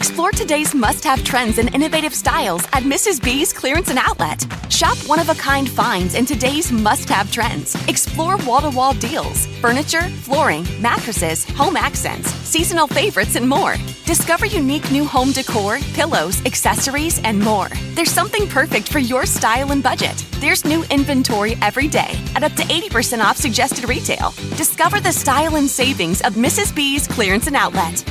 Explore today's must-have trends and innovative styles at Mrs. B's Clearance and Outlet. Shop one-of-a-kind finds in today's must-have trends. Explore wall-to-wall deals, furniture, flooring, mattresses, home accents, seasonal favorites, and more. Discover unique new home decor, pillows, accessories, and more. There's something perfect for your style and budget. There's new inventory every day at up to 80% off suggested retail. Discover the style and savings of Mrs. B's Clearance and Outlet.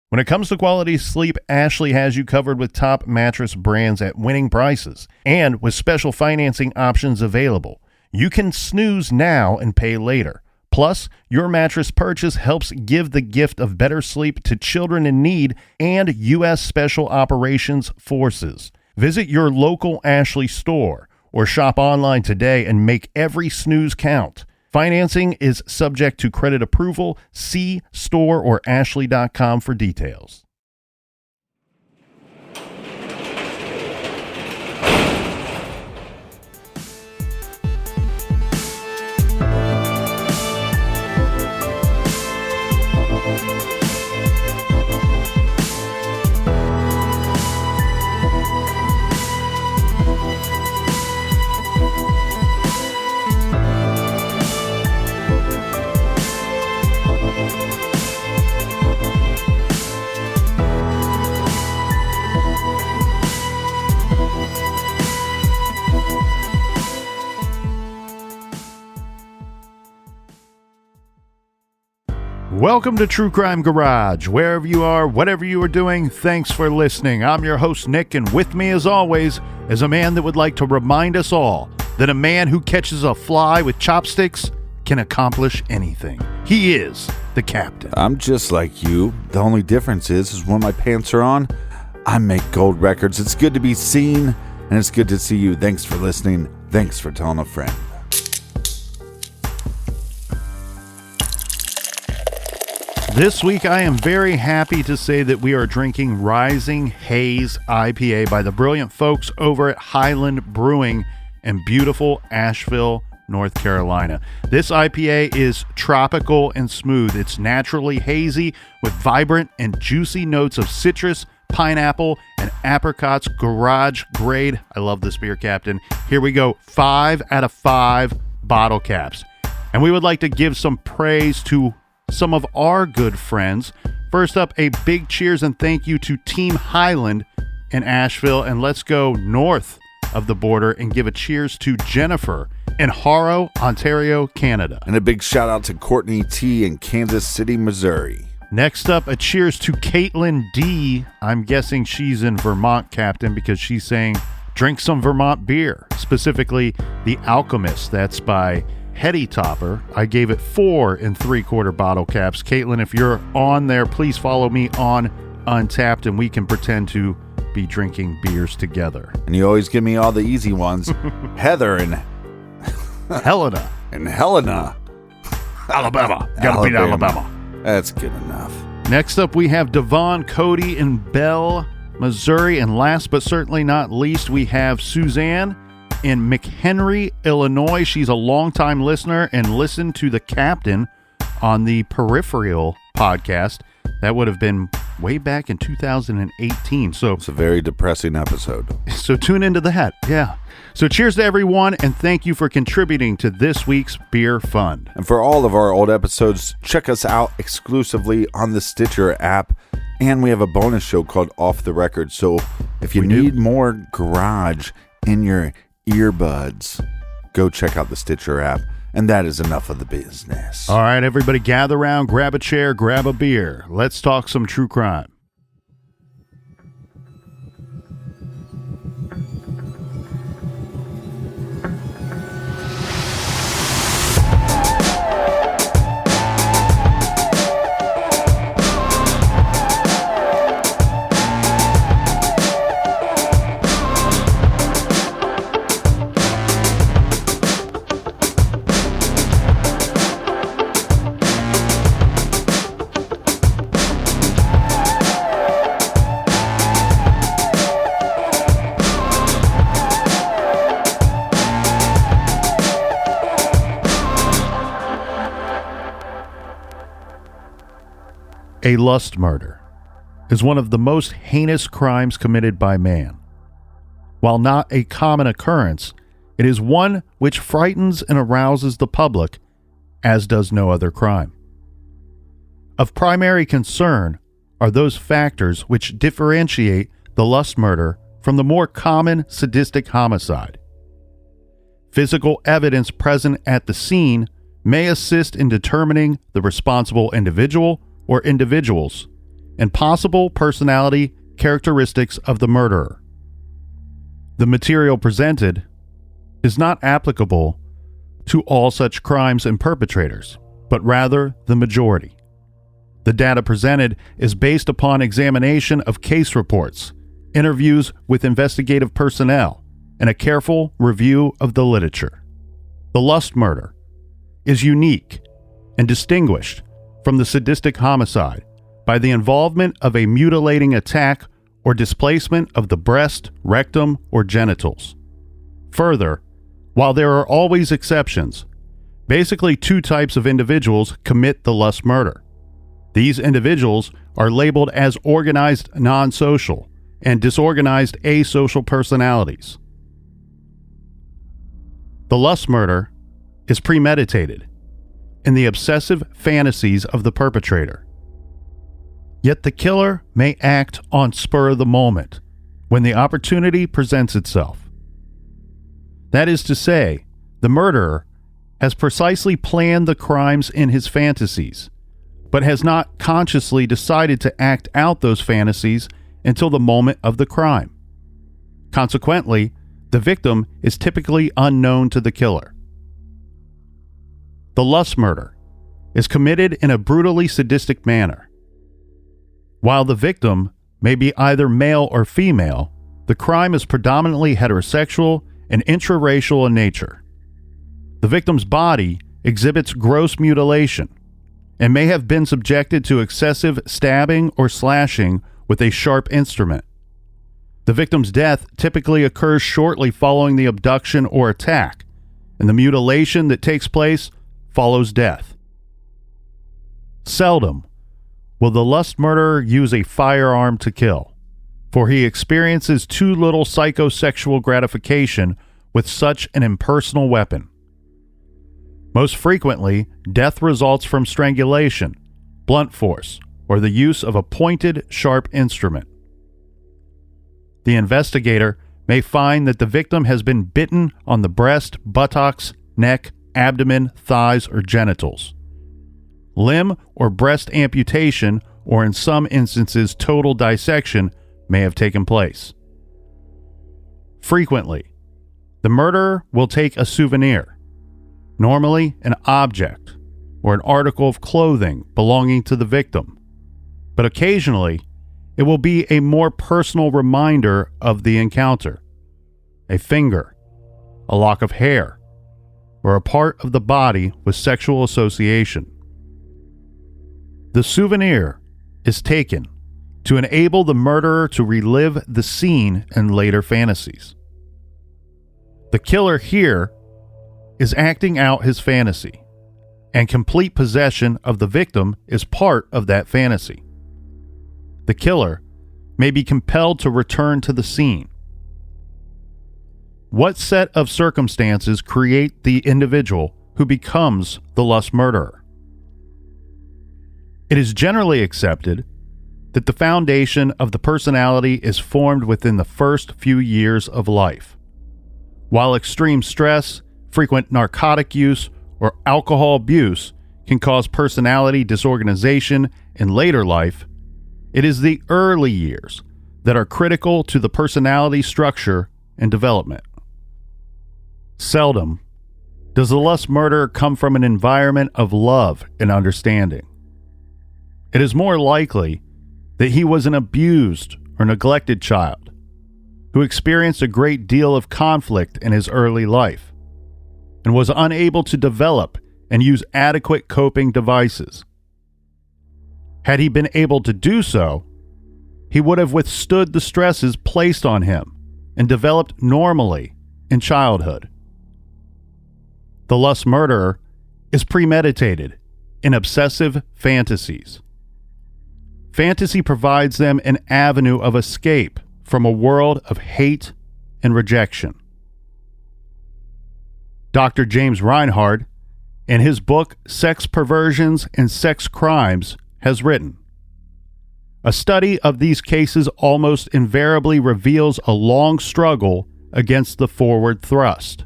When it comes to quality sleep, Ashley has you covered with top mattress brands at winning prices and with special financing options available. You can snooze now and pay later. Plus, your mattress purchase helps give the gift of better sleep to children in need and U.S. Special Operations Forces. Visit your local Ashley store or shop online today and make every snooze count. Financing is subject to credit approval. See store or ashley.com for details. Welcome to True Crime Garage. Wherever you are, whatever you are doing, thanks for listening. I'm your host, Nick, and with me, as always, is a man that would like to remind us all that a man who catches a fly with chopsticks can accomplish anything. He is the captain. I'm just like you. The only difference is when my pants are on, I make gold records. It's good to be seen, and it's good to see you. Thanks for listening. Thanks for telling a friend. This week, I am very happy to say that we are drinking Rising Haze IPA by the brilliant folks over at Highland Brewing in beautiful Asheville, North Carolina. This IPA is tropical and smooth. It's naturally hazy with vibrant and juicy notes of citrus, pineapple, and apricots. Garage grade. I love this beer, Captain. Here we go. 5 out of 5 bottle caps. And we would like to give some praise to some of our good friends. First up, a big cheers and thank you to Team Highland in Asheville. And let's go north of the border and give a cheers to Jennifer in Haro, Ontario, Canada. And a big shout out to Courtney T in Kansas City, Missouri. Next up, a cheers to Caitlin D. I'm guessing she's in Vermont, Captain, because she's saying drink some Vermont beer, specifically the Alchemist. That's by Heady Topper. I gave it 4 3/4 bottle caps. Caitlin, if you're on there, please follow me on Untapped and we can pretend to be drinking beers together. And you always give me all the easy ones. Heather and Helena. And Helena. Alabama. Gotta beat Alabama. That's good enough. Next up, we have Devon Cody in Bell, Missouri. And last but certainly not least, we have Suzanne in McHenry, Illinois. She's a longtime listener and listened to the Captain on the Peripheral podcast. That would have been way back in 2018. So it's a very depressing episode. So tune into that. Yeah. So cheers to everyone, and thank you for contributing to this week's Beer Fund. And for all of our old episodes, check us out exclusively on the Stitcher app. And we have a bonus show called Off the Record. So if you need more garage in your earbuds, go check out the Stitcher app. And that is enough of the business. All right, everybody, gather around, grab a chair, grab a beer. Let's talk some true crime. A lust murder is one of the most heinous crimes committed by man. While not a common occurrence, it is one which frightens and arouses the public, as does no other crime. Of primary concern are those factors which differentiate the lust murder from the more common sadistic homicide. Physical evidence present at the scene may assist in determining the responsible individual or individuals and possible personality characteristics of the murderer. The material presented is not applicable to all such crimes and perpetrators, but rather the majority. The data presented is based upon examination of case reports, interviews with investigative personnel, and a careful review of the literature. The lust murder is unique and distinguished from the sadistic homicide by the involvement of a mutilating attack or displacement of the breast, rectum, or genitals. Further, while there are always exceptions, basically two types of individuals commit the lust murder. These individuals are labeled as organized non-social and disorganized asocial personalities. The lust murder is premeditated in the obsessive fantasies of the perpetrator. Yet the killer may act on spur of the moment when the opportunity presents itself. That is to say, the murderer has precisely planned the crimes in his fantasies, but has not consciously decided to act out those fantasies until the moment of the crime. Consequently, the victim is typically unknown to the killer. The lust murder is committed in a brutally sadistic manner. While the victim may be either male or female, the crime is predominantly heterosexual and intraracial in nature. The victim's body exhibits gross mutilation and may have been subjected to excessive stabbing or slashing with a sharp instrument. The victim's death typically occurs shortly following the abduction or attack, and the mutilation that takes place follows death. Seldom will the lust murderer use a firearm to kill, for he experiences too little psychosexual gratification with such an impersonal weapon. Most frequently, death results from strangulation, blunt force, or the use of a pointed, sharp instrument. The investigator may find that the victim has been bitten on the breast, buttocks, neck, abdomen, thighs, or genitals. Limb or breast amputation, or in some instances total dissection, may have taken place. Frequently, the murderer will take a souvenir, normally an object or an article of clothing belonging to the victim, but occasionally it will be a more personal reminder of the encounter: a finger, a lock of hair, or a part of the body with sexual association. The souvenir is taken to enable the murderer to relive the scene in later fantasies. The killer here is acting out his fantasy, and complete possession of the victim is part of that fantasy. The killer may be compelled to return to the scene. What set of circumstances create the individual who becomes the lust murderer? It is generally accepted that the foundation of the personality is formed within the first few years of life. While extreme stress, frequent narcotic use, or alcohol abuse can cause personality disorganization in later life, it is the early years that are critical to the personality structure and development. Seldom does the lust murderer come from an environment of love and understanding. It is more likely that he was an abused or neglected child who experienced a great deal of conflict in his early life and was unable to develop and use adequate coping devices. Had he been able to do so, he would have withstood the stresses placed on him and developed normally in childhood. The lust murderer is premeditated in obsessive fantasies. Fantasy provides them an avenue of escape from a world of hate and rejection. Dr. James Reinhard, in his book Sex Perversions and Sex Crimes, has written, "A study of these cases almost invariably reveals a long struggle against the forward thrust.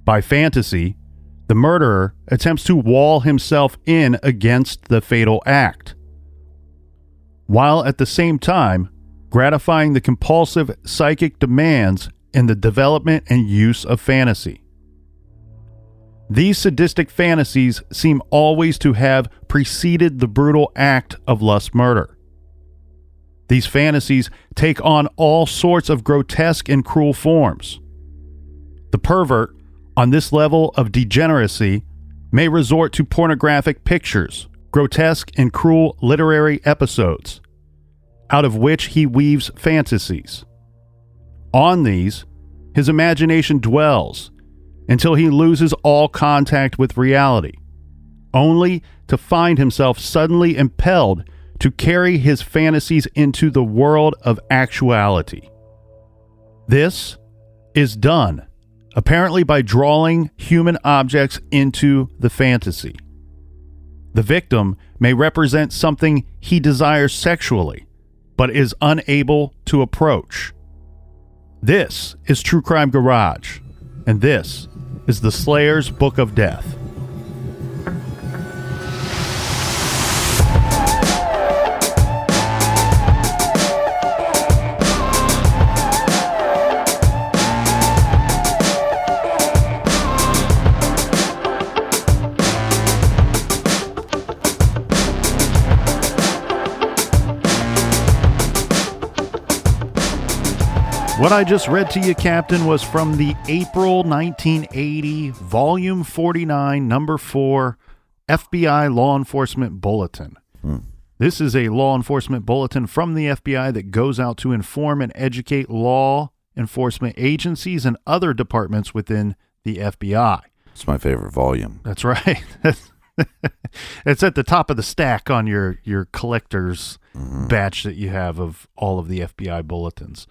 By fantasy, the murderer attempts to wall himself in against the fatal act, while at the same time gratifying the compulsive psychic demands in the development and use of fantasy. These sadistic fantasies seem always to have preceded the brutal act of lust murder. These fantasies take on all sorts of grotesque and cruel forms. The pervert, on this level of degeneracy, may resort to pornographic pictures, grotesque and cruel literary episodes, out of which he weaves fantasies. On these, his imagination dwells until he loses all contact with reality, only to find himself suddenly impelled to carry his fantasies into the world of actuality. This is done, apparently by drawing human objects into the fantasy. The victim may represent something he desires sexually, but is unable to approach. This is True Crime Garage, and this is the Slayer's Book of Death. What I just read to you, Captain, was from the April 1980, Volume 49, Number 4, FBI Law Enforcement Bulletin. This is a law enforcement bulletin from the FBI that goes out to inform and educate law enforcement agencies and other departments within the FBI. It's my favorite volume. That's right. It's at the top of the stack on your collector's batch that you have of all of the FBI bulletins.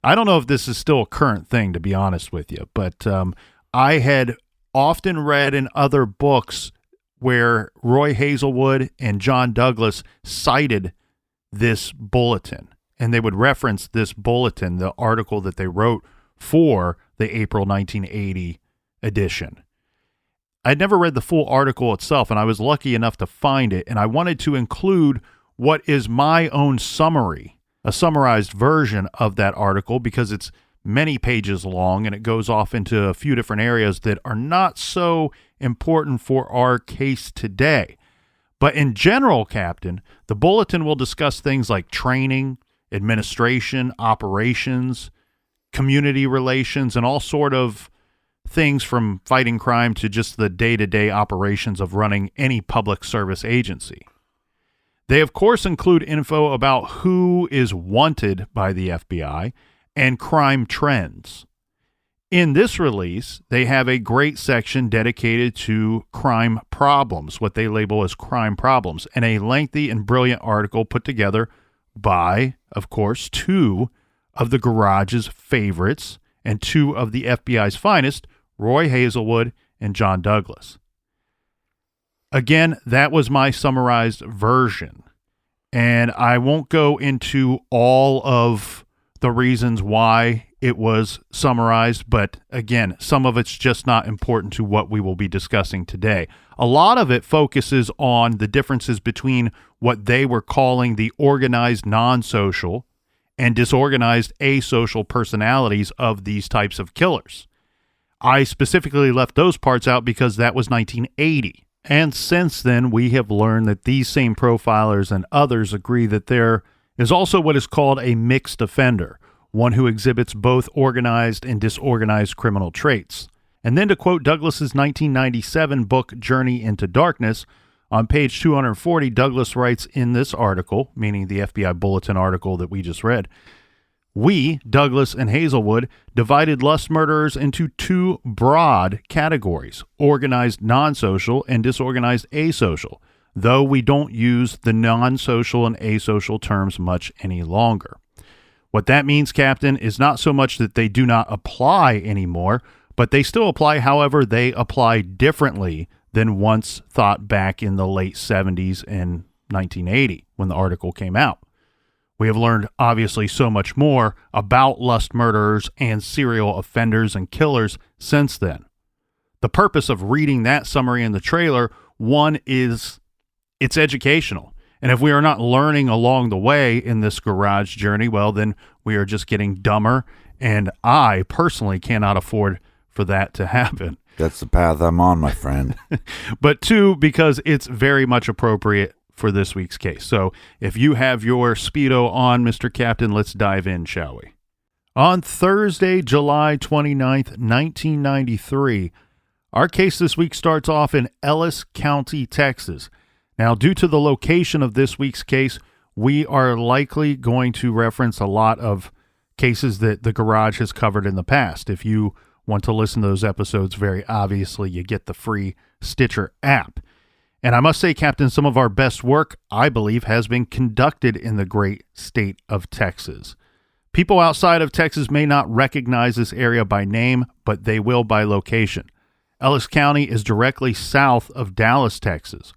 I don't know if this is still a current thing, to be honest with you, but I had often read in other books where Roy Hazelwood and John Douglas cited this bulletin, and they would reference this bulletin, the article that they wrote for the April 1980 edition. I'd never read the full article itself, and I was lucky enough to find it, and I wanted to include what is my own summary, a summarized version of that article, because it's many pages long and it goes off into a few different areas that are not so important for our case today. But in general, Captain, the bulletin will discuss things like training, administration, operations, community relations, and all sort of things from fighting crime to just the day-to-day operations of running any public service agency. They, of course, include info about who is wanted by the FBI and crime trends. In this release, they have a great section dedicated to crime problems, what they label as crime problems, and a lengthy and brilliant article put together by, of course, two of the Garage's favorites and two of the FBI's finest, Roy Hazelwood and John Douglas. Again, that was my summarized version, and I won't go into all of the reasons why it was summarized, but again, some of it's just not important to what we will be discussing today. A lot of it focuses on the differences between what they were calling the organized non-social and disorganized asocial personalities of these types of killers. I specifically left those parts out because that was 1980. And since then, we have learned that these same profilers and others agree that there is also what is called a mixed offender, one who exhibits both organized and disorganized criminal traits. And then to quote Douglas's 1997 book, Journey into Darkness, on page 240, Douglas writes in this article, meaning the FBI Bulletin article that we just read, "We, Douglas and Hazelwood, divided lust murderers into two broad categories, organized non-social and disorganized asocial. though we don't use the non-social and asocial terms much any longer. What that means, Captain, is not so much that they do not apply anymore, but they still apply. However, they apply differently than once thought back in the late 70s and 1980 when the article came out. We have learned, obviously, so much more about lust murderers and serial offenders and killers since then. The purpose of reading that summary in the trailer, one, is it's educational. And if we are not learning along the way in this garage journey, well, then we are just getting dumber. And I personally cannot afford for that to happen. That's the path I'm on, my friend. But two, because it's very much appropriate for this week's case. So if you have your Speedo on, Mr. Captain, let's dive in, shall we? On Thursday, July 29th, 1993, our case this week starts off in Ellis County, Texas. Now, due to the location of this week's case, we are likely going to reference a lot of cases that the garage has covered in the past. If you want to listen to those episodes, very obviously, you get the free Stitcher app. And I must say, Captain, some of our best work, I believe, has been conducted in the great state of Texas. People outside of Texas may not recognize this area by name, but they will by location. Ellis County is directly south of Dallas, Texas.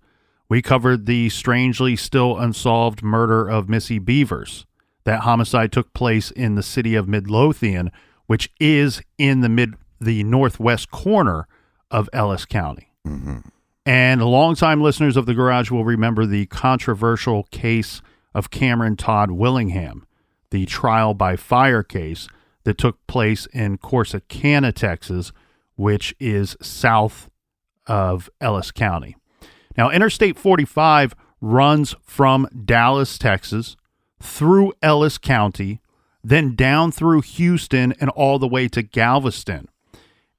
We covered the strangely still unsolved murder of Missy Beavers. That homicide took place in the city of Midlothian, which is in the northwest corner of Ellis County. Mm-hmm. And longtime listeners of The Garage will remember the controversial case of Cameron Todd Willingham, the trial by fire case that took place in Corsicana, Texas, which is south of Ellis County. Now, Interstate 45 runs from Dallas, Texas, through Ellis County, then down through Houston and all the way to Galveston.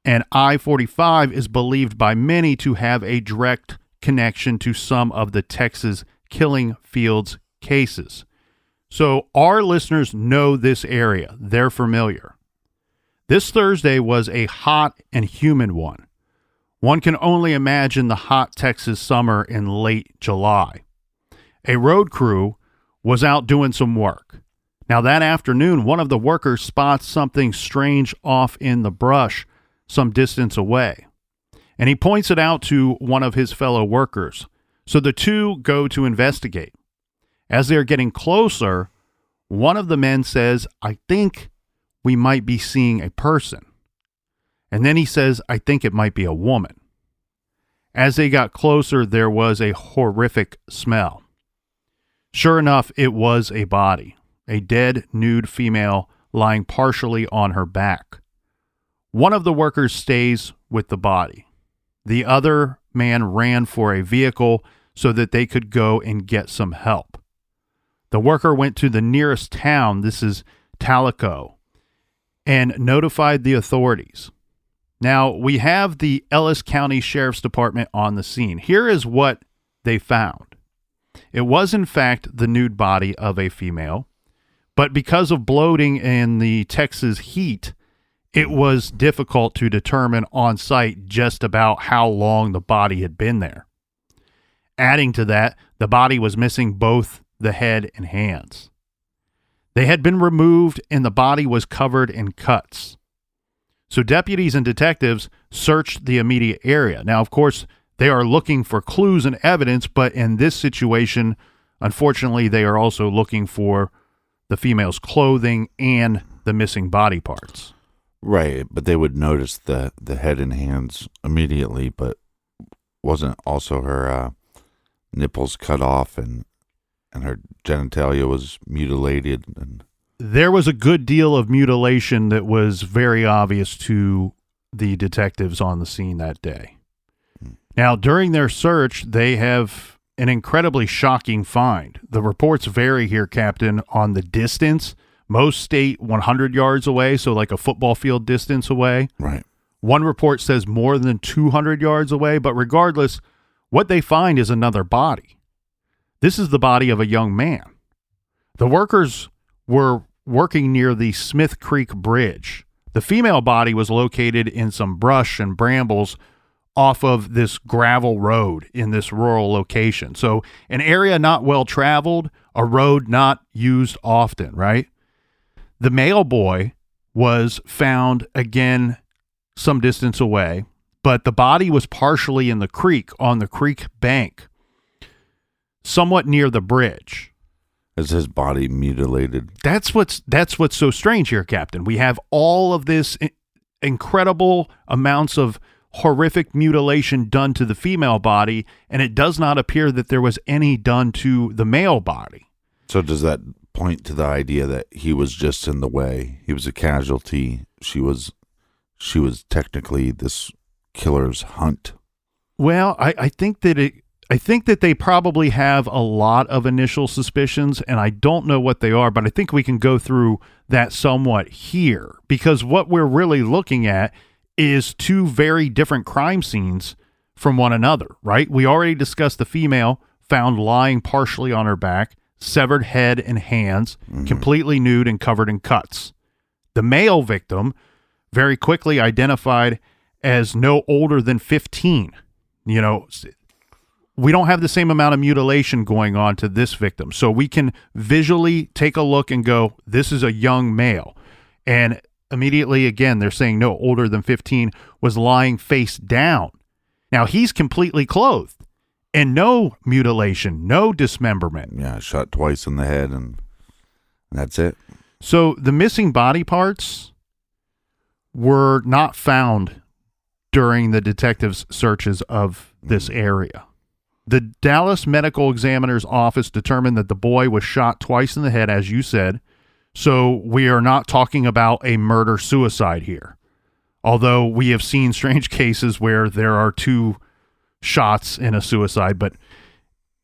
And I-45 is believed by many to have a direct connection to some of the Texas killing fields cases. So our listeners know this area. They're familiar. This Thursday was a hot and humid one. One can only imagine the hot Texas summer in late July. A road crew was out doing some work. Now that afternoon, one of the workers spots something strange off in the brush some distance away, and he points it out to one of his fellow workers. So the two go to investigate. As they're getting closer, one of the men says, "I think we might be seeing a person." And then he says, "I think it might be a woman." As they got closer, there was a horrific smell. Sure enough, it was a body, a dead, nude female lying partially on her back. One of the workers stays with the body. The other man ran for a vehicle so that they could go and get some help. The worker went to the nearest town, this is Talco, and notified the authorities. Now, we have the Ellis County Sheriff's Department on the scene. Here is what they found. It was, in fact, the nude body of a female, but because of bloating and the Texas heat, it was difficult to determine on site just about how long the body had been there. Adding to that, the body was missing both the head and hands. They had been removed and the body was covered in cuts. So deputies and detectives searched the immediate area. Now, of course, they are looking for clues and evidence, but in this situation, unfortunately, they are also looking for the female's clothing and the missing body parts. Right, but they would notice the head and hands immediately, but wasn't also her nipples cut off and her genitalia was mutilated? And there was a good deal of mutilation that was very obvious to the detectives on the scene that day. Now, during their search, they have an incredibly shocking find. The reports vary here, Captain, on the distance. Most state 100 yards away, so like a football field distance away. Right. One report says more than 200 yards away, but regardless, what they find is another body. This is the body of a young man. The workers were working near the Smith Creek Bridge. The female body was located in some brush and brambles off of this gravel road in this rural location. So an area not well traveled, a road not used often, right? The male boy was found again some distance away, but the body was partially in the creek, on the creek bank, somewhat near the bridge. Is his body mutilated? That's what's so strange here, Captain. We have all of this incredible amounts of horrific mutilation done to the female body, and it does not appear that there was any done to the male body. So does that point to the idea that he was just in the way? He was a casualty. She was technically this killer's hunt. Well, I think that they probably have a lot of initial suspicions, and I don't know what they are, but I think we can go through that somewhat here, because what we're really looking at is two very different crime scenes from one another, right? We already discussed the female found lying partially on her back, severed head and hands, completely nude and covered in cuts. The male victim, very quickly identified as no older than 15. You know, we don't have the same amount of mutilation going on to this victim. So we can visually take a look and go, this is a young male. And immediately, again, they're saying no older than 15, was lying face down. Now, he's completely clothed and no mutilation, no dismemberment. Yeah, shot twice in the head, and that's it. So the missing body parts were not found during the detectives' searches of this area. The Dallas Medical Examiner's Office determined that the boy was shot twice in the head, as you said. So we are not talking about a murder-suicide here. Although we have seen strange cases where there are two shots in a suicide, but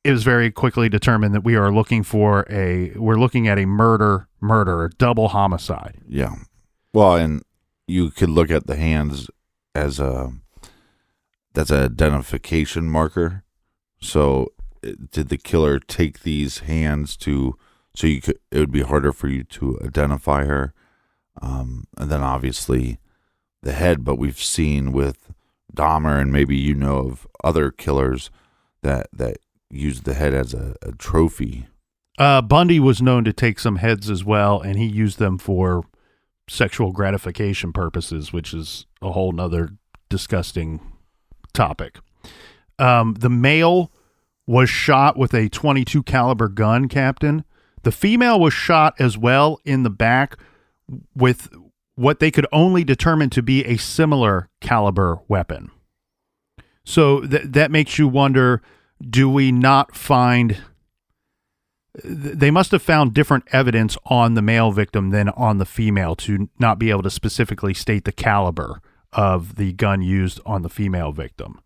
it was very quickly determined that we are looking at a murder, a double homicide. Yeah. Well, and you could look at the hands as that's an identification marker. So did the killer take these hands it would be harder for you to identify her. And then obviously the head, but we've seen with Dahmer, and maybe you know of other killers that use the head as a trophy. Bundy was known to take some heads as well, and he used them for sexual gratification purposes, which is a whole nother disgusting topic. The male was shot with a .22 caliber gun, Captain. The female was shot as well in the back with what they could only determine to be a similar caliber weapon. So that makes you wonder, do we not find... They must have found different evidence on the male victim than on the female to not be able to specifically state the caliber of the gun used on the female victim.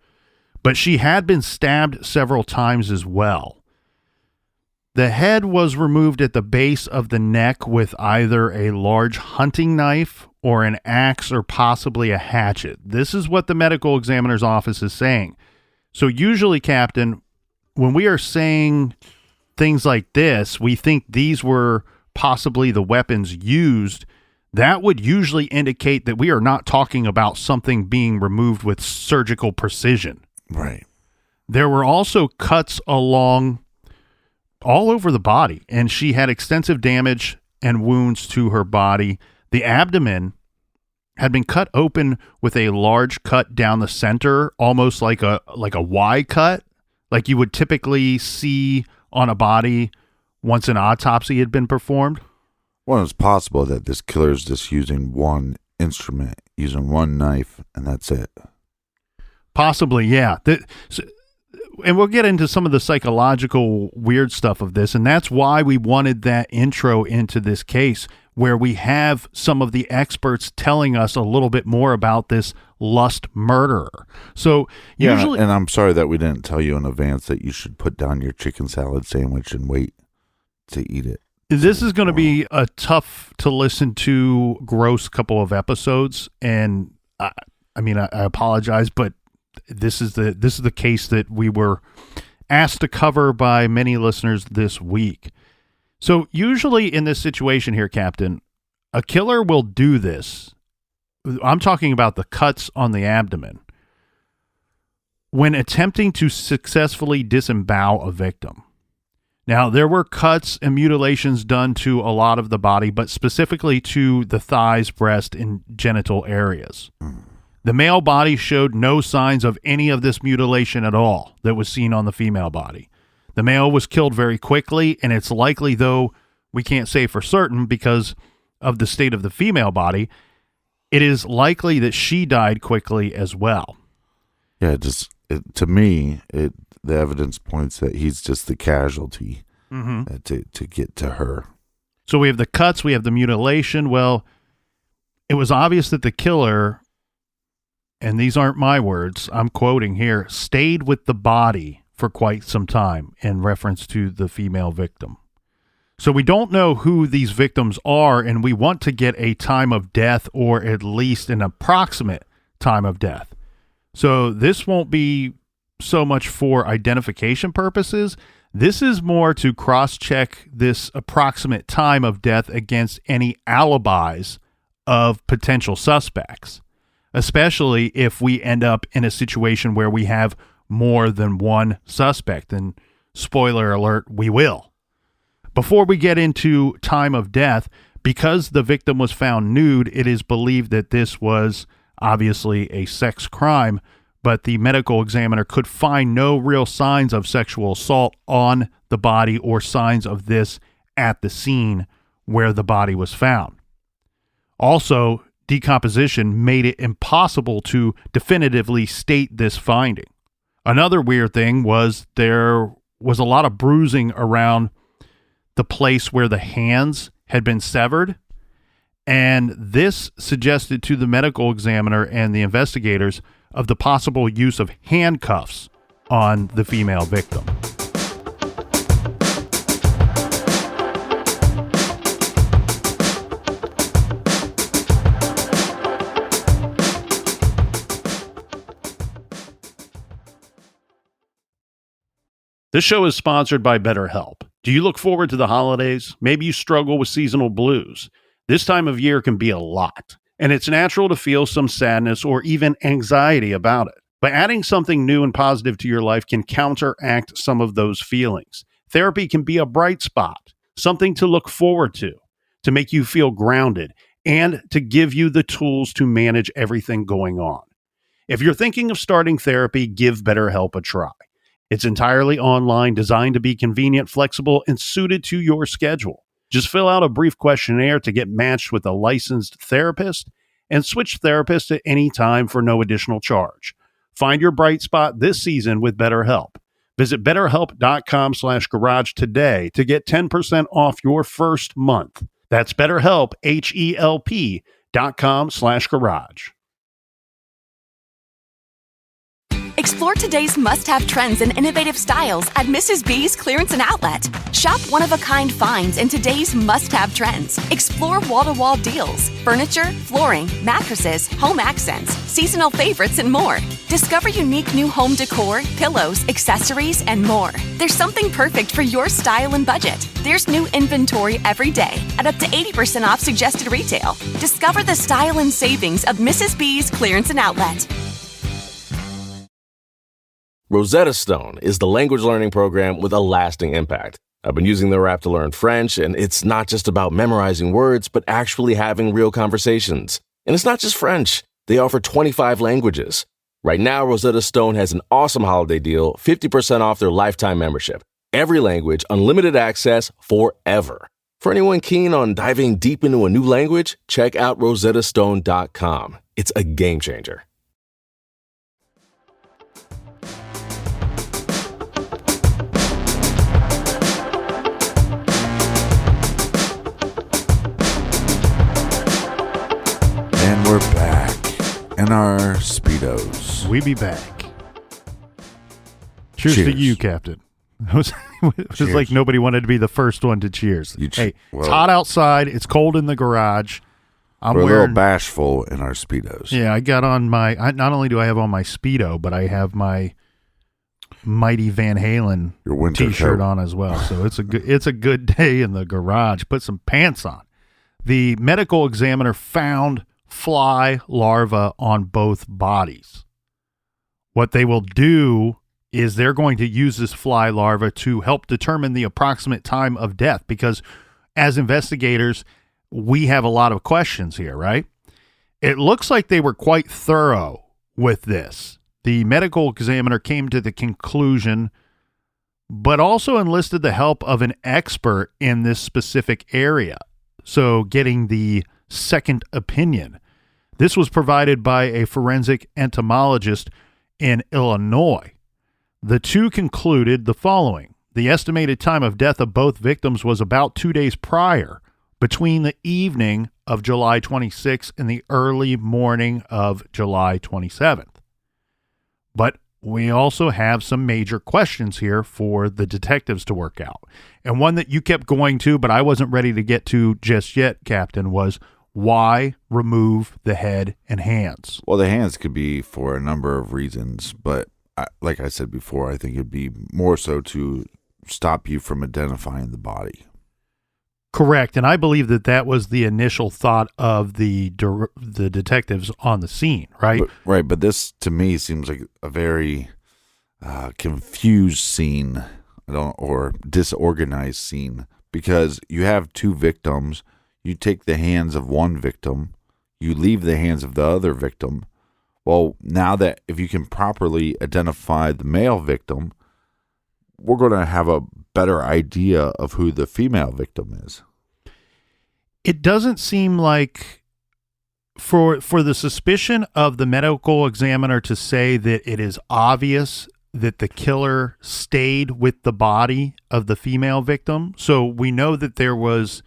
But she had been stabbed several times as well. The head was removed at the base of the neck with either a large hunting knife or an axe or possibly a hatchet. This is what the medical examiner's office is saying. So usually, Captain, when we are saying things like this, we think these were possibly the weapons used. That would usually indicate that we are not talking about something being removed with surgical precision. Right. There were also cuts all over the body, and she had extensive damage and wounds to her body. The abdomen had been cut open with a large cut down the center, almost like a Y cut, like you would typically see on a body once an autopsy had been performed. Well, it's possible that this killer is just using one instrument, using one knife, and that's it. Possibly, yeah. And we'll get into some of the psychological weird stuff of this, and that's why we wanted that intro into this case, where we have some of the experts telling us a little bit more about this lust murderer. So usually, and I'm sorry that we didn't tell you in advance that you should put down your chicken salad sandwich and wait to eat it. This is going to be a tough to listen to, gross couple of episodes, and I apologize, but this is the case that we were asked to cover by many listeners this week. So usually in this situation here, Captain, a killer will do this. I'm talking about the cuts on the abdomen. when attempting to successfully disembowel a victim. Now, there were cuts and mutilations done to a lot of the body, but specifically to the thighs, breast, and genital areas. The male body showed no signs of any of this mutilation at all that was seen on the female body. The male was killed very quickly, and it's likely, though we can't say for certain because of the state of the female body, it is likely that she died quickly as well. Yeah, to me, the evidence points that he's just the casualty to get to her. So we have the cuts, we have the mutilation. Well, it was obvious that the killer, and these aren't my words, I'm quoting here, stayed with the body for quite some time in reference to the female victim. So we don't know who these victims are, and we want to get a time of death or at least an approximate time of death. So this won't be so much for identification purposes. This is more to cross-check this approximate time of death against any alibis of potential suspects, especially if we end up in a situation where we have more than one suspect. And spoiler alert, we will. Before we get into time of death, because the victim was found nude, it is believed that this was obviously a sex crime, but the medical examiner could find no real signs of sexual assault on the body or signs of this at the scene where the body was found. Also, decomposition made it impossible to definitively state this finding. Another weird thing was there was a lot of bruising around the place where the hands had been severed, and this suggested to the medical examiner and the investigators of the possible use of handcuffs on the female victim. This show is sponsored by BetterHelp. Do you look forward to the holidays? Maybe you struggle with seasonal blues. This time of year can be a lot, and it's natural to feel some sadness or even anxiety about it. But adding something new and positive to your life can counteract some of those feelings. Therapy can be a bright spot, something to look forward to make you feel grounded, and to give you the tools to manage everything going on. If you're thinking of starting therapy, give BetterHelp a try. It's entirely online, designed to be convenient, flexible, and suited to your schedule. Just fill out a brief questionnaire to get matched with a licensed therapist and switch therapists at any time for no additional charge. Find your bright spot this season with BetterHelp. Visit BetterHelp.com/garage today to get 10% off your first month. That's BetterHelp, HELP.com/garage. Explore today's must-have trends and innovative styles at Mrs. B's Clearance and Outlet. Shop one-of-a-kind finds in today's must-have trends. Explore wall-to-wall deals, furniture, flooring, mattresses, home accents, seasonal favorites, and more. Discover unique new home decor, pillows, accessories, and more. There's something perfect for your style and budget. There's new inventory every day at up to 80% off suggested retail. Discover the style and savings of Mrs. B's Clearance and Outlet. Rosetta Stone is the language learning program with a lasting impact. I've been using their app to learn French, and it's not just about memorizing words, but actually having real conversations. And it's not just French. They offer 25 languages. Right now, Rosetta Stone has an awesome holiday deal, 50% off their lifetime membership. Every language, unlimited access forever. For anyone keen on diving deep into a new language, check out rosettastone.com. It's a game changer. And we're back in our Speedos. We be back. Cheers to you, Captain. It was like nobody wanted to be the first one to cheers. It's hot outside. It's cold in the garage. We're a little bashful in our Speedos. Yeah, I got on my... not only do I have on my Speedo, but I have my Mighty Van Halen T-shirt on as well. So it's a good day in the garage. Put some pants on. The medical examiner found fly larvae on both bodies. what they will do is they're going to use this fly larva to help determine the approximate time of death, because as investigators, we have a lot of questions here, right? It looks like they were quite thorough with this. The medical examiner came to the conclusion, but also enlisted the help of an expert in this specific area. So getting the second opinion. This was provided by a forensic entomologist in Illinois. The two concluded the following. The estimated time of death of both victims was about 2 days prior, between the evening of July 26th and the early morning of July 27th. But we also have some major questions here for the detectives to work out. And one that you kept going to, but I wasn't ready to get to just yet, Captain, was why remove the head and hands? Well, the hands could be for a number of reasons, but like I said before, I think it'd be more so to stop you from identifying the body. Correct, and I believe that was the initial thought of the detectives on the scene, right? Right, but this to me seems like a very confused scene, or disorganized scene, because you have two victims. You take the hands of one victim, you leave the hands of the other victim. Well, now that if you can properly identify the male victim, we're going to have a better idea of who the female victim is. It doesn't seem like for the suspicion of the medical examiner to say that it is obvious that the killer stayed with the body of the female victim. So we know that there was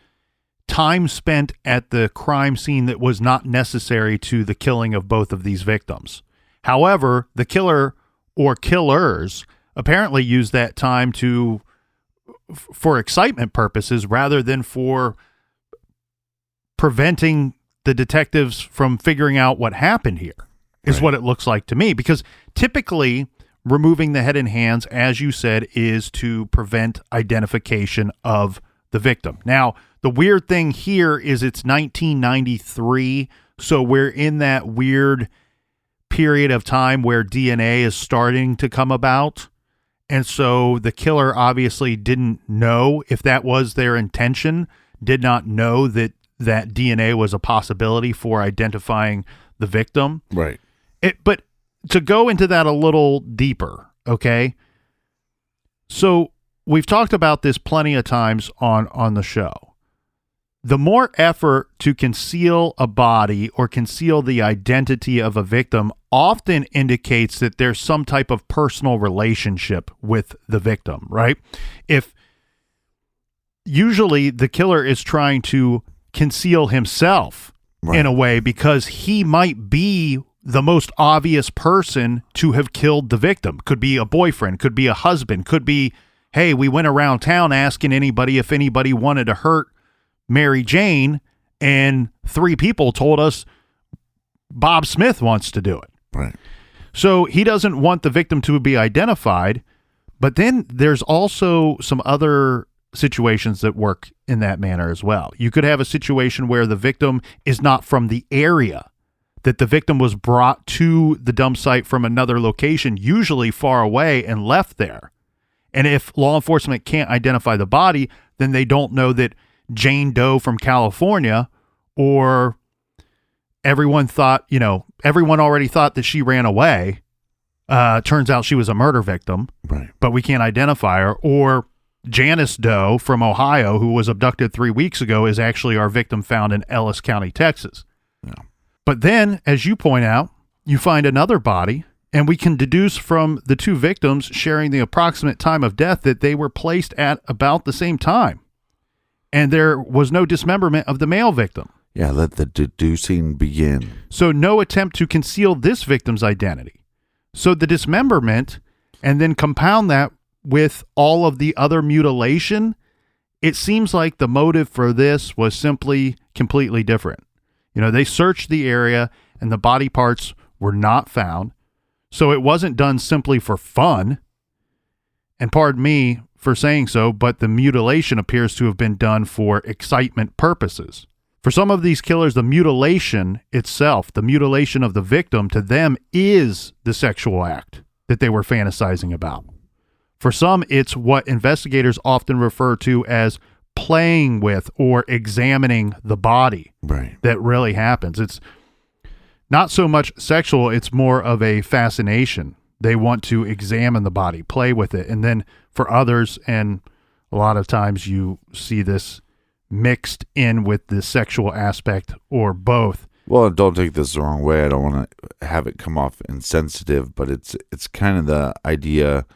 time spent at the crime scene that was not necessary to the killing of both of these victims. However, the killer or killers apparently used that time for excitement purposes rather than for preventing the detectives from figuring out what happened here, is what it looks like to me. Because typically removing the head and hands, as you said, is to prevent identification of the victim. Now, the weird thing here is it's 1993, so we're in that weird period of time where DNA is starting to come about. And so the killer obviously didn't know if that was their intention, did not know that DNA was a possibility for identifying the victim. Right. But to go into that a little deeper, okay? So we've talked about this plenty of times on the show. The more effort to conceal a body or conceal the identity of a victim often indicates that there's some type of personal relationship with the victim, right? If usually the killer is trying to conceal himself in a way because he might be the most obvious person to have killed the victim. Could be a boyfriend, could be a husband, could be, hey, we went around town asking anybody if anybody wanted to hurt Mary Jane, and 3 people told us Bob Smith wants to do it. Right. So he doesn't want the victim to be identified, but then there's also some other situations that work in that manner as well. You could have a situation where the victim is not from the area, that the victim was brought to the dump site from another location, usually far away, and left there. And if law enforcement can't identify the body, then they don't know that Jane Doe from California, or everyone already thought that she ran away. Turns out she was a murder victim, right? But we can't identify her. Or Janice Doe from Ohio, who was abducted 3 weeks ago, is actually our victim found in Ellis County, Texas. Yeah. But then, as you point out, you find another body, and we can deduce from the 2 victims sharing the approximate time of death that they were placed at about the same time. And there was no dismemberment of the male victim. Yeah, let the deducing begin. So no attempt to conceal this victim's identity. So the dismemberment, and then compound that with all of the other mutilation, it seems like the motive for this was simply completely different. They searched the area and the body parts were not found. So it wasn't done simply for fun. And pardon me for saying so, but the mutilation appears to have been done for excitement purposes, For some of these killers, the mutilation itself, the mutilation of the victim, to them is the sexual act that they were fantasizing about. For some, it's what investigators often refer to as playing with or examining the body. Right. That really happens. It's not so much sexual, it's more of a fascination. They want to examine the body, play with it. And then for others, and a lot of times you see this mixed in with the sexual aspect or both. Well, don't take this the wrong way. I don't want to have it come off insensitive, but it's kind of the idea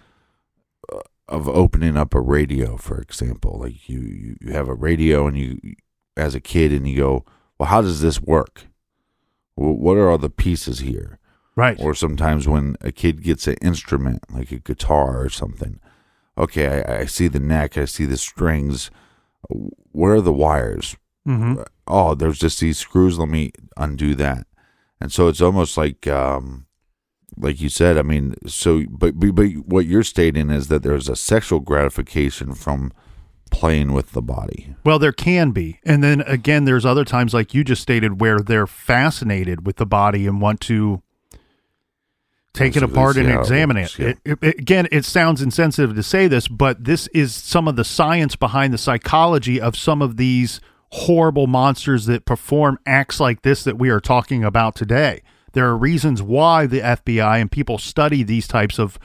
of opening up a radio, for example. Like you have a radio, and you, as a kid, and you go, well, how does this work? What are all the pieces here? Right. Or sometimes when a kid gets an instrument, like a guitar or something, okay, I see the neck, I see the strings. Where are the wires? Mm-hmm. Oh, there's just these screws. Let me undo that. And so it's almost like you said, I mean, so, but what you're stating is that there's a sexual gratification from playing with the body. Well, there can be. And then again, there's other times, like you just stated, where they're fascinated with the body and want to take it apart and examine it. Yeah. Again, it sounds insensitive to say this, but this is some of the science behind the psychology of some of these horrible monsters that perform acts like this that we are talking about today. There are reasons why the FBI and people study these types of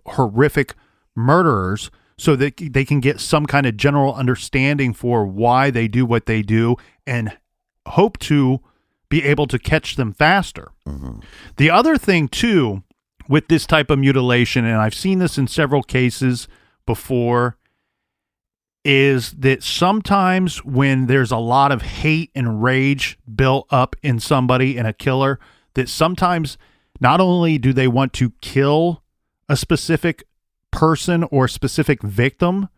horrific murderers, so that they can get some kind of general understanding for why they do what they do and hope to be able to catch them faster. Mm-hmm. The other thing, too, with this type of mutilation, and I've seen this in several cases before, is that sometimes when there's a lot of hate and rage built up in somebody, in a killer, that sometimes not only do they want to kill a specific person or specific victim,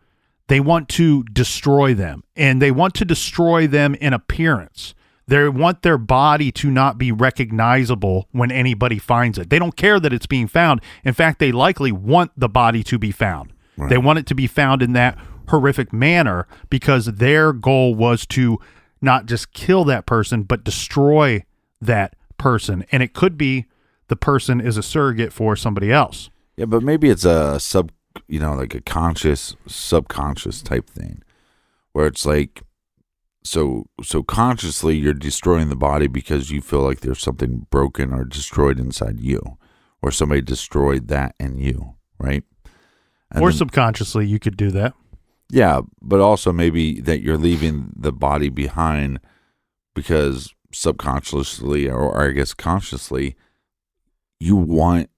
they want to destroy them, and they want to destroy them in appearance. They want their body to not be recognizable when anybody finds it. They don't care that it's being found. In fact, they likely want the body to be found. Right. They want it to be found in that horrific manner because their goal was to not just kill that person, but destroy that person. And it could be the person is a surrogate for somebody else. Yeah, but maybe it's a like a conscious, subconscious type thing where it's like, so consciously you're destroying the body because you feel like there's something broken or destroyed inside you, or somebody destroyed that in you, right? And or then, subconsciously you could do that. Yeah, but also maybe that you're leaving the body behind because subconsciously, or I guess consciously, you want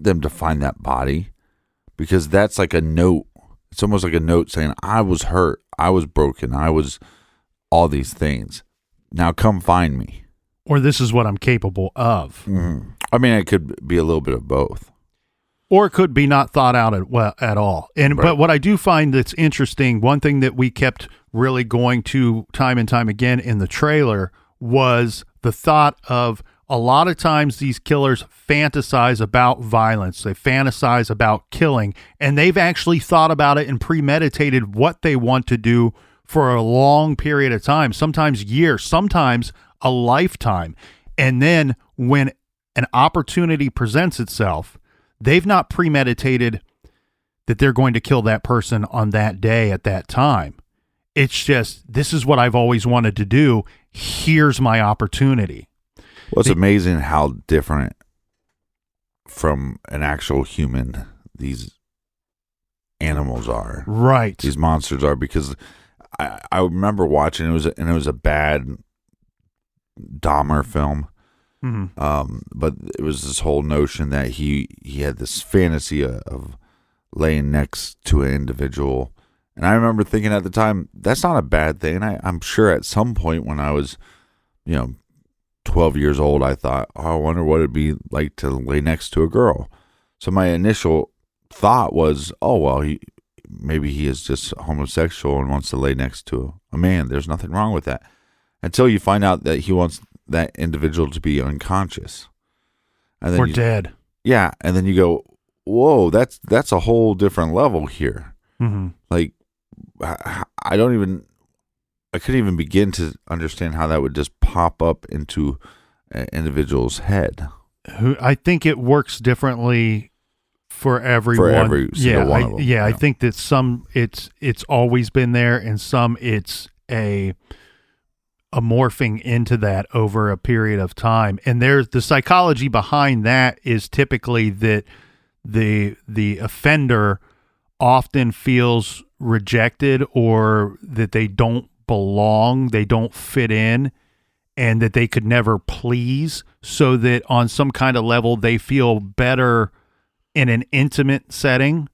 them to find that body because that's like a note. It's almost like a note saying, I was hurt, I was broken, I was all these things. Now come find me. Or this is what I'm capable of. Mm-hmm. I mean, it could be a little bit of both. Or it could be not thought out at all. And right. But what I do find that's interesting, one thing that we kept really going to time and time again in the trailer was the thought of a lot of times these killers fantasize about violence. They fantasize about killing, and they've actually thought about it and premeditated what they want to do for a long period of time, sometimes years, sometimes a lifetime. And then when an opportunity presents itself, they've not premeditated that they're going to kill that person on that day at that time. It's just, this is what I've always wanted to do. Here's my opportunity. Well, it's amazing how different from an actual human these animals are. Right. These monsters are, because I remember watching it was a bad Dahmer film. Mm-hmm. But it was this whole notion that he had this fantasy of laying next to an individual. And I remember thinking at the time, that's not a bad thing. I'm sure at some point when I was, 12 years old, I thought, I wonder what it'd be like to lay next to a girl. So my initial thought was, oh, well, maybe he is just homosexual and wants to lay next to a man. There's nothing wrong with that. Until you find out that he wants that individual to be unconscious. And then dead. Yeah. And then you go, whoa, that's a whole different level here. Mm-hmm. Like, I don't even, I couldn't even begin to understand how that would just pop up into an individual's head. I think it works differently for everyone. For every single one of them. Yeah, I think that some it's always been there, and some it's a morphing into that over a period of time. And there's the psychology behind that is typically that the offender often feels rejected, or that they don't belong, they don't fit in, and that they could never please, so that on some kind of level they feel better in an intimate setting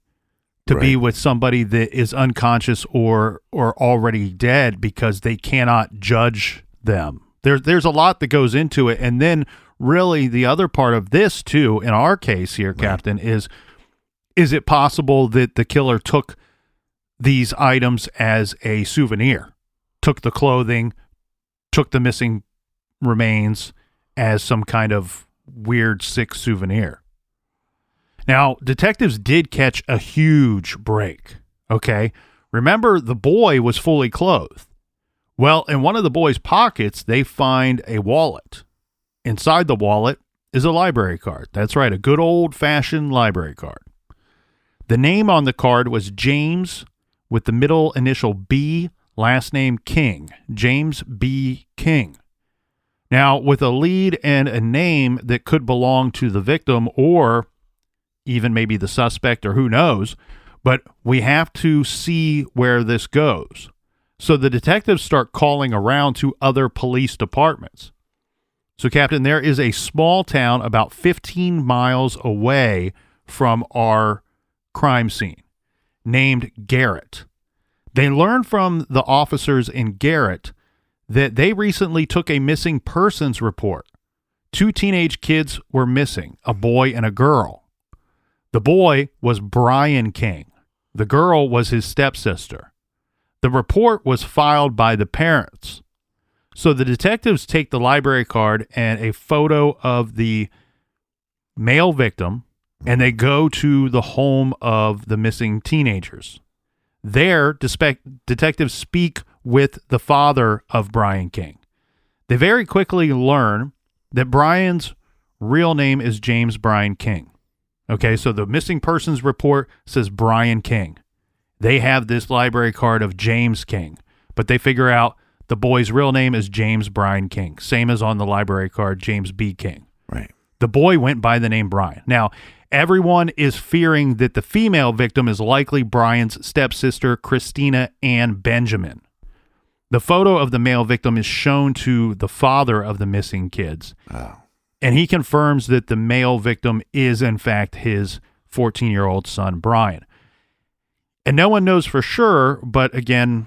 to be with somebody that is unconscious or already dead, because they cannot judge them. There's a lot that goes into it. And then really the other part of this too, in our case here, Captain, is it possible that the killer took these items as a souvenir, took the clothing, took the missing remains as some kind of weird, sick souvenir? Now, detectives did catch a huge break, okay? Remember, the boy was fully clothed. Well, in one of the boy's pockets, they find a wallet. Inside the wallet is a library card. That's right, a good old-fashioned library card. The name on the card was James, with the middle initial B, last name King. James B. King. Now, with a lead and a name that could belong to the victim, or even maybe the suspect, or who knows, but we have to see where this goes. So the detectives start calling around to other police departments. So, Captain, there is a small town about 15 miles away from our crime scene named Garrett. They learned from the officers in Garrett that they recently took a missing persons report. 2 teenage kids were missing, a boy and a girl. The boy was Brian King. The girl was his stepsister. The report was filed by the parents. So the detectives take the library card and a photo of the male victim, and they go to the home of the missing teenagers. There, detectives speak with the father of Brian King. They very quickly learn that Brian's real name is James Brian King. Okay, so the missing persons report says Brian King. They have this library card of James King, but they figure out the boy's real name is James Brian King, same as on the library card, James B. King. Right. The boy went by the name Brian. Now, everyone is fearing that the female victim is likely Brian's stepsister, Christina Ann Benjamin. The photo of the male victim is shown to the father of the missing kids. Oh. And he confirms that the male victim is, in fact, his 14-year-old son, Brian. And no one knows for sure, but again,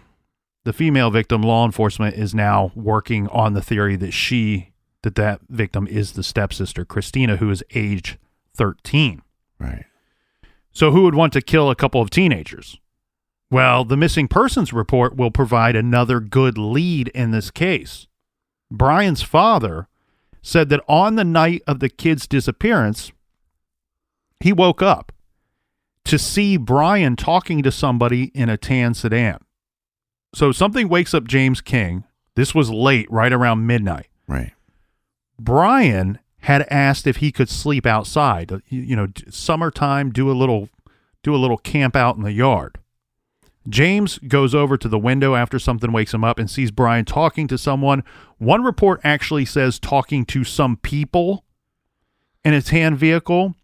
the female victim, law enforcement is now working on the theory that that victim is the stepsister, Christina, who is age 13. Right. So who would want to kill a couple of teenagers? Well, the missing persons report will provide another good lead in this case. Brian's father said that on the night of the kid's disappearance, he woke up to see Brian talking to somebody in a tan sedan. So something wakes up James King. This was late, right around midnight. Right. Brian had asked if he could sleep outside. Summertime, do a little camp out in the yard. James goes over to the window after something wakes him up and sees Brian talking to someone. One report actually says talking to some people in a tan vehicle,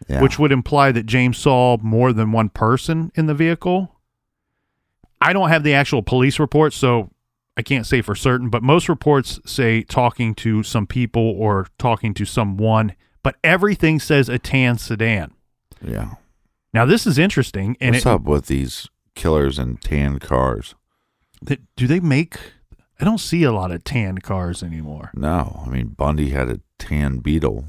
which would imply that James saw more than one person in the vehicle. I don't have the actual police report, so I can't say for certain, but most reports say talking to some people or talking to someone, but everything says a tan sedan. Yeah. Now, this is interesting. And what's up with these killers in tan cars? Do they make... I don't see a lot of tan cars anymore. No. I mean, Bundy had a tan Beetle.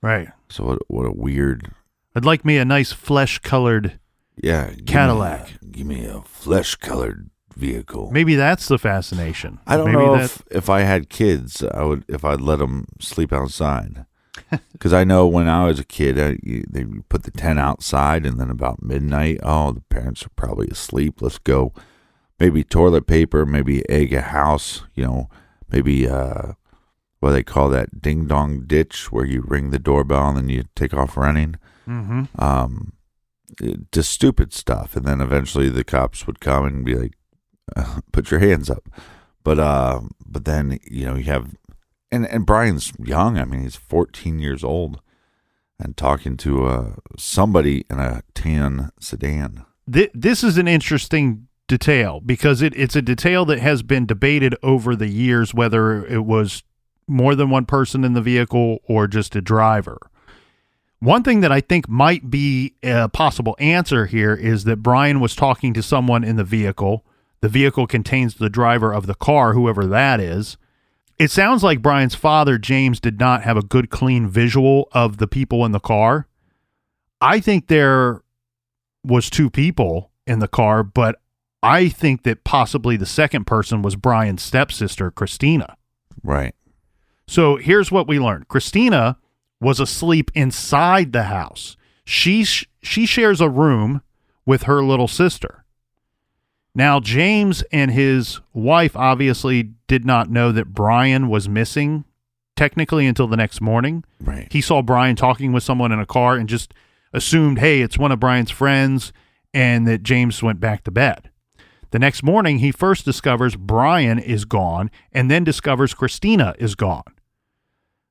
Right. So what a weird... I'd like me a nice flesh-colored Cadillac. Give me a flesh-colored vehicle. Maybe that's the fascination. I don't know if I had kids, if I'd let them sleep outside. Because I know when I was a kid, they put the tent outside, and then about midnight, the parents are probably asleep. Let's go maybe toilet paper, maybe egg a house, maybe what they call that ding dong ditch where you ring the doorbell and then you take off running. Just stupid stuff. And then eventually the cops would come and be like, put your hands up. But then, you have, and Brian's young. I mean, he's 14 years old and talking to somebody in a tan sedan. This is an interesting detail because it's a detail that has been debated over the years, whether it was more than one person in the vehicle or just a driver. One thing that I think might be a possible answer here is that Brian was talking to someone in the vehicle. The vehicle contains the driver of the car, whoever that is. It sounds like Brian's father, James, did not have a good, clean visual of the people in the car. I think there was 2 people in the car, but I think that possibly the second person was Brian's stepsister, Christina. Right. So here's what we learned. Christina was asleep inside the house. She shares a room with her little sister. Now, James and his wife obviously did not know that Brian was missing technically until the next morning. Right. He saw Brian talking with someone in a car and just assumed, hey, it's one of Brian's friends, and that James went back to bed. The next morning, he first discovers Brian is gone and then discovers Christina is gone.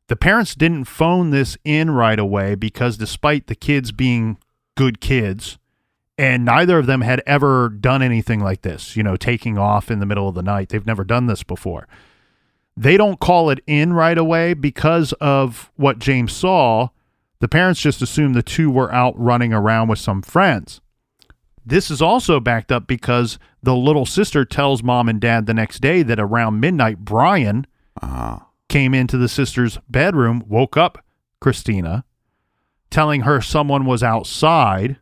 The parents didn't phone this in right away because despite the kids being good kids, and neither of them had ever done anything like this, taking off in the middle of the night. They've never done this before. They don't call it in right away because of what James saw. The parents just assumed the 2 were out running around with some friends. This is also backed up because the little sister tells mom and dad the next day that around midnight, Brian came into the sister's bedroom, woke up Christina, telling her someone was outside.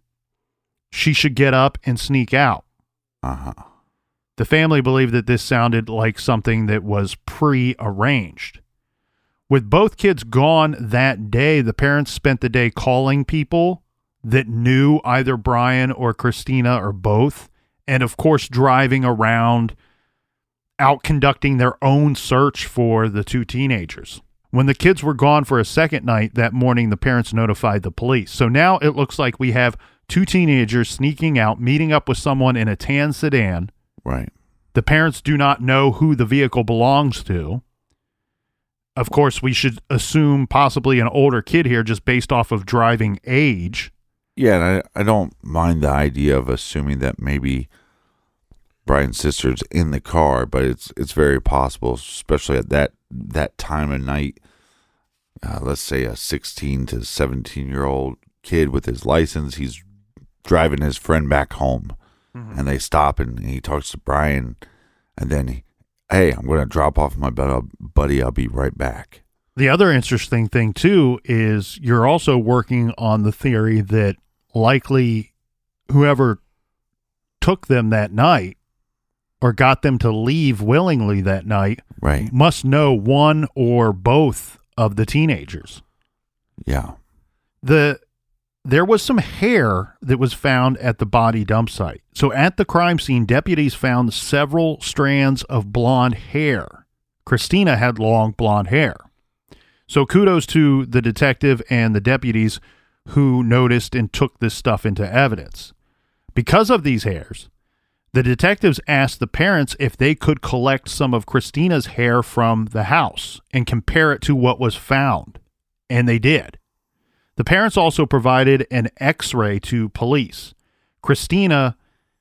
She should get up and sneak out. The family believed that this sounded like something that was pre-arranged. With both kids gone that day, the parents spent the day calling people that knew either Brian or Christina or both, and of course driving around, out conducting their own search for the 2 teenagers. When the kids were gone for a second night that morning, the parents notified the police. So now it looks like we have 2 teenagers sneaking out, meeting up with someone in a tan sedan. Right. The parents do not know who the vehicle belongs to. Of course, we should assume possibly an older kid here just based off of driving age. Yeah, and I don't mind the idea of assuming that maybe Brian's sister's in the car, but it's very possible, especially at that time of night. Let's say a 16 to 17-year-old kid with his license, he's driving his friend back home, and they stop and he talks to Brian, and then, hey, I'm going to drop off my buddy. I'll be right back. The other interesting thing, too, is you're also working on the theory that likely whoever took them that night or got them to leave willingly that night must know one or both of the teenagers. Yeah. There was some hair that was found at the body dump site. So at the crime scene, deputies found several strands of blonde hair. Christina had long blonde hair. So kudos to the detective and the deputies who noticed and took this stuff into evidence. Because of these hairs, the detectives asked the parents if they could collect some of Christina's hair from the house and compare it to what was found. And they did. The parents also provided an X-ray to police. Christina,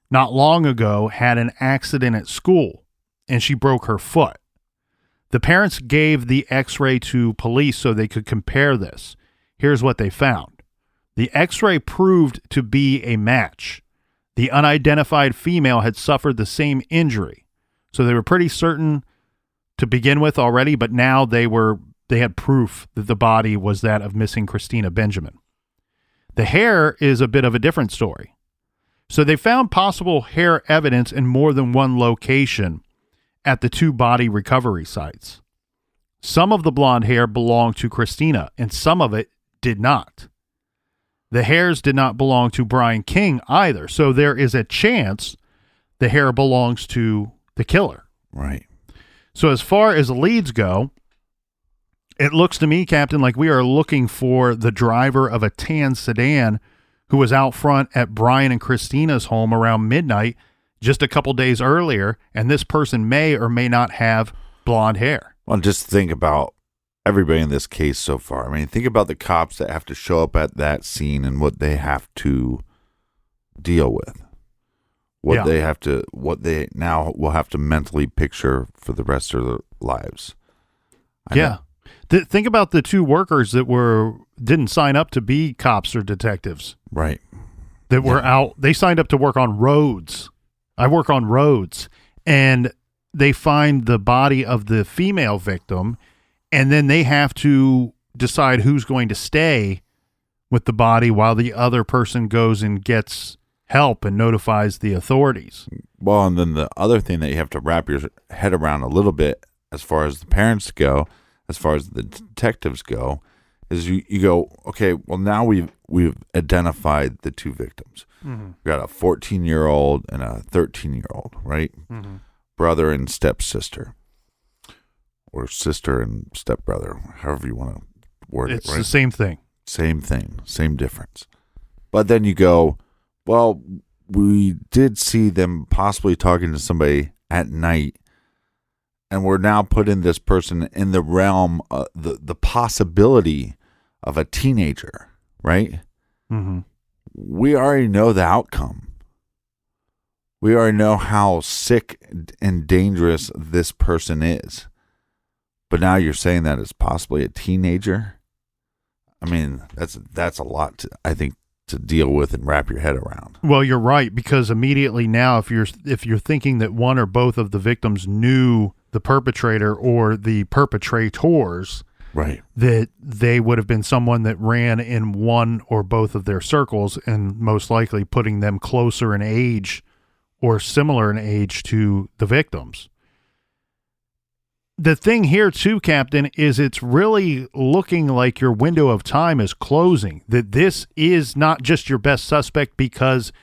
not long ago, had an accident at school, and she broke her foot. The parents gave the X-ray to police so they could compare this. Here's what they found. The X-ray proved to be a match. The unidentified female had suffered the same injury. So they were pretty certain to begin with already, but now they had proof that the body was that of missing Christina Benjamin. The hair is a bit of a different story. So they found possible hair evidence in more than one location at the 2 body recovery sites. Some of the blonde hair belonged to Christina, and some of it did not. The hairs did not belong to Brian King either, so there is a chance the hair belongs to the killer. Right. So as far as leads go, it looks to me, Captain, like we are looking for the driver of a tan sedan who was out front at Brian and Christina's home around midnight just a couple days earlier, and this person may or may not have blonde hair. Well, just think about everybody in this case so far. I mean, think about the cops that have to show up at that scene and what they have to deal with. What they now will have to mentally picture for the rest of their lives. Think about the two workers that didn't sign up to be cops or detectives. Right. That were out. They signed up to work on roads. I work on roads. And they find the body of the female victim, and then they have to decide who's going to stay with the body while the other person goes and gets help and notifies the authorities. Well, and then the other thing that you have to wrap your head around a little bit as far as the parents go, as far as the detectives go, is you go, okay, well, now we've identified the two victims. Mm-hmm. We got a 14-year-old and a 13-year-old, right? Mm-hmm. Brother and stepsister, or sister and stepbrother, however you want to word it. It's the same thing. Same thing, same difference. But then you go, well, we did see them possibly talking to somebody at night, and we're now putting this person in the realm of the possibility of a teenager, right? Mm-hmm. We already know the outcome. We already know how sick and dangerous this person is. But now you're saying that it's possibly a teenager? I mean, that's a lot, I think, to deal with and wrap your head around. Well, you're right, because immediately now, if you're thinking that one or both of the victims knew the perpetrator or the perpetrators, right, that they would have been someone that ran in one or both of their circles, and most likely putting them closer in age or similar in age to the victims. The thing here too, Captain, is it's really looking like your window of time is closing, that this is not just your best suspect because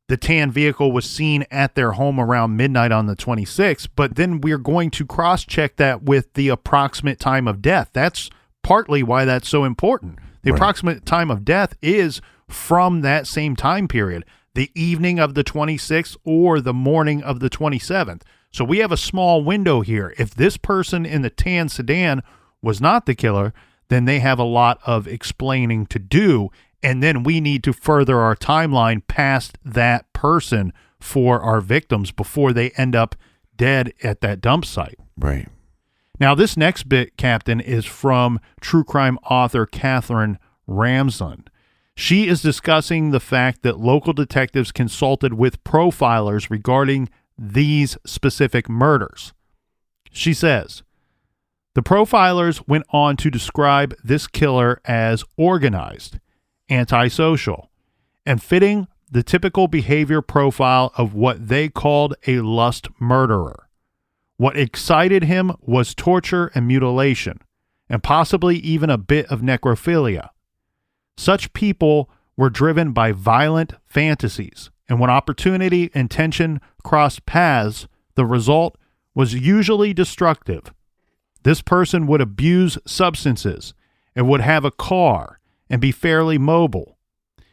the tan vehicle was seen at their home around midnight on the 26th, but then we're going to cross-check that with the approximate time of death. That's partly why that's so important. The approximate time of death is from that same time period, the evening of the 26th or the morning of the 27th. So we have a small window here. If this person in the tan sedan was not the killer, then they have a lot of explaining to do, and then we need to further our timeline past that person for our victims before they end up dead at that dump site. Right. Now, this next bit, Captain, is from true crime author Catherine Ramsden. She is discussing the fact that local detectives consulted with profilers regarding these specific murders. She says, the profilers went on to describe this killer as organized, antisocial, and fitting the typical behavior profile of what they called a lust murderer. What excited him was torture and mutilation, and possibly even a bit of necrophilia. Such people were driven by violent fantasies, and when opportunity and tension crossed paths, the result was usually destructive. This person would abuse substances and would have a car and be fairly mobile.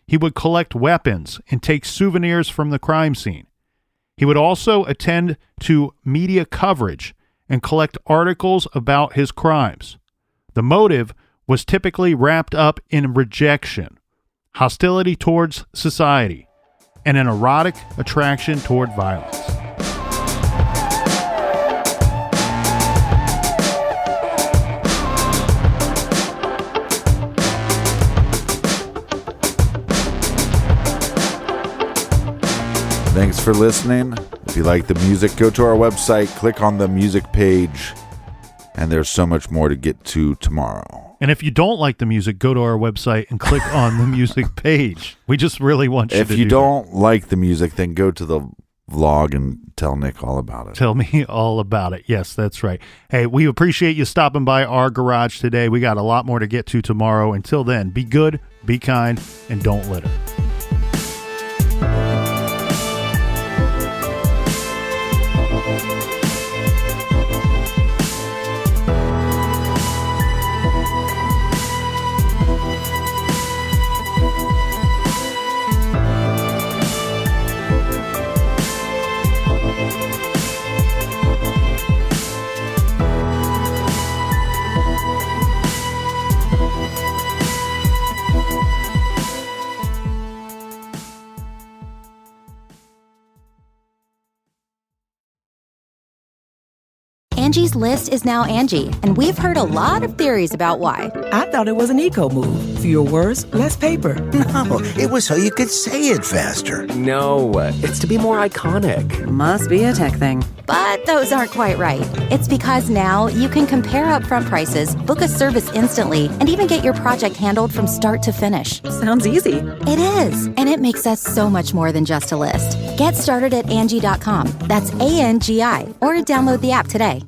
He would collect weapons and take souvenirs from the crime scene. He would also attend to media coverage and collect articles about his crimes. The motive was typically wrapped up in rejection, hostility towards society, and an erotic attraction toward violence. Thanks for listening. If you like the music, go to our website, click on the music page, and there's so much more to get to tomorrow. And if you don't like the music, go to our website and click on the music page. We just really want you to do that. If you don't like the music, then go to the vlog and tell Nick all about it. Tell me all about it. Yes, that's right. Hey, we appreciate you stopping by our garage today. We got a lot more to get to tomorrow. Until then, be good, be kind, and don't litter. Angie's List is now Angie, and we've heard a lot of theories about why. I thought it was an eco move. Fewer words, less paper. No, it was so you could say it faster. No, it's to be more iconic. Must be a tech thing. But those aren't quite right. It's because now you can compare upfront prices, book a service instantly, and even get your project handled from start to finish. Sounds easy. It is, and it makes us so much more than just a list. Get started at Angie.com. That's ANGI, or download the app today.